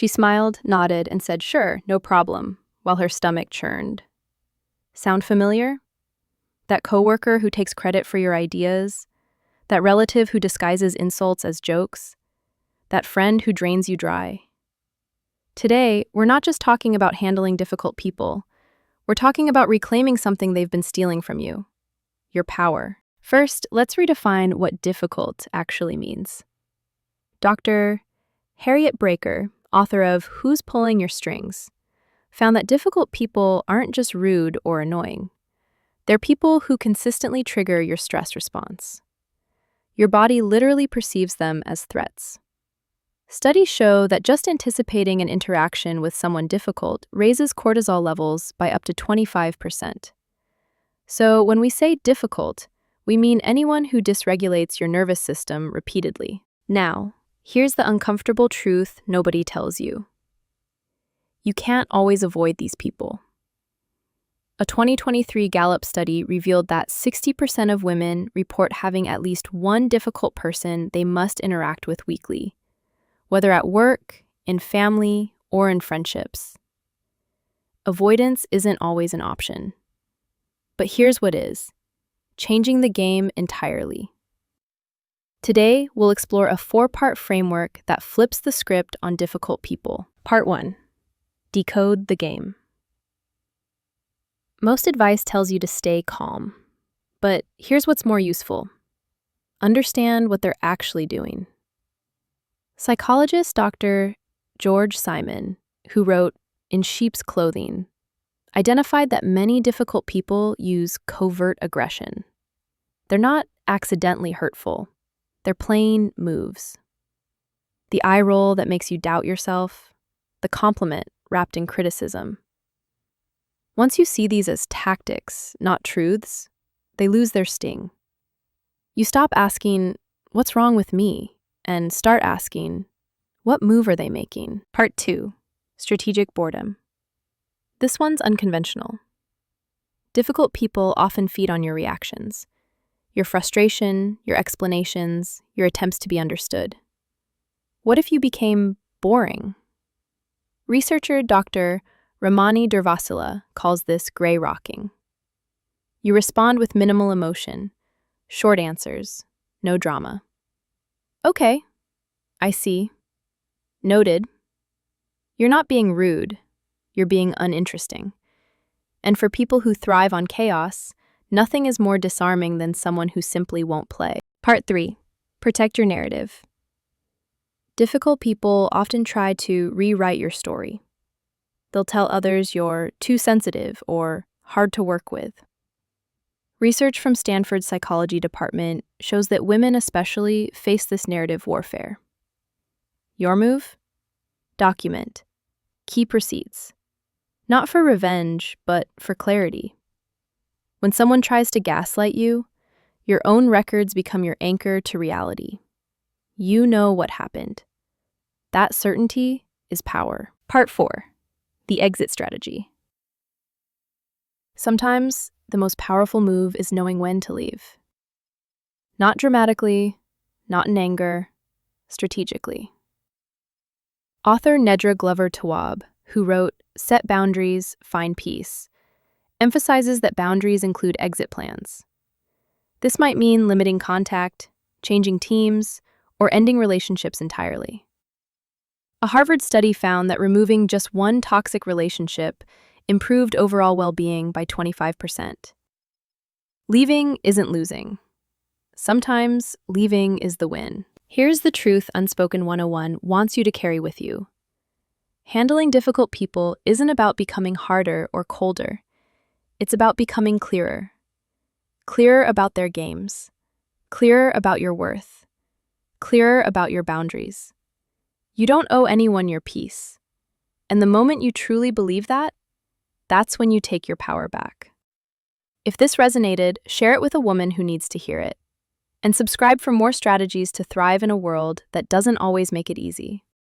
She smiled, nodded, and said, "Sure, no problem," while her stomach churned. Sound familiar? That coworker who takes credit for your ideas? That relative who disguises insults as jokes? That friend who drains you dry? Today, we're not just talking about handling difficult people. We're talking about reclaiming something they've been stealing from you: your power. First, let's redefine what difficult actually means. Dr. Harriet Breaker, author of Who's Pulling Your Strings, found that difficult people aren't just rude or annoying. They're people who consistently trigger your stress response. Your body literally perceives them as threats. Studies show that just anticipating an interaction with someone difficult raises cortisol levels by up to 25%. So when we say difficult, we mean anyone who dysregulates your nervous system repeatedly. Now, here's the uncomfortable truth nobody tells you. You can't always avoid these people. A 2023 Gallup study revealed that 60% of women report having at least one difficult person they must interact with weekly, whether at work, in family, or in friendships. Avoidance isn't always an option. But here's what is: changing the game entirely. Today, we'll explore a 4-part framework that flips the script on difficult people. Part 1. Decode the game. Most advice tells you to stay calm, but here's what's more useful. Understand what they're actually doing. Psychologist Dr. George Simon, who wrote In Sheep's Clothing, identified that many difficult people use covert aggression. They're not accidentally hurtful. They're plain moves. The eye roll that makes you doubt yourself, the compliment wrapped in criticism. Once you see these as tactics, not truths, they lose their sting. You stop asking, "What's wrong with me?" and start asking, "What move are they making?" Part 2. Strategic boredom. This one's unconventional. Difficult people often feed on your reactions, your frustration, your explanations, your attempts to be understood. What if you became boring? Researcher Dr. Ramani Durvasula calls this gray rocking. You respond with minimal emotion, short answers, no drama. "Okay, I see. Noted." You're not being rude, you're being uninteresting. And for people who thrive on chaos, nothing is more disarming than someone who simply won't play. Part 3. Protect your narrative. Difficult people often try to rewrite your story. They'll tell others you're too sensitive or hard to work with. Research from Stanford's psychology department shows that women especially face this narrative warfare. Your move? Document. Keep receipts. Not for revenge, but for clarity. When someone tries to gaslight you, your own records become your anchor to reality. You know what happened. That certainty is power. Part 4. The exit strategy. Sometimes the most powerful move is knowing when to leave. Not dramatically, not in anger, strategically. Author Nedra Glover Tawwab, who wrote Set Boundaries, Find Peace, emphasizes that boundaries include exit plans. This might mean limiting contact, changing teams, or ending relationships entirely. A Harvard study found that removing just one toxic relationship improved overall well-being by 25%. Leaving isn't losing. Sometimes leaving is the win. Here's the truth Unspoken 101 wants you to carry with you. Handling difficult people isn't about becoming harder or colder. It's about becoming clearer. Clearer about their games. Clearer about your worth. Clearer about your boundaries. You don't owe anyone your peace. And the moment you truly believe that, that's when you take your power back. If this resonated, share it with a woman who needs to hear it. And subscribe for more strategies to thrive in a world that doesn't always make it easy.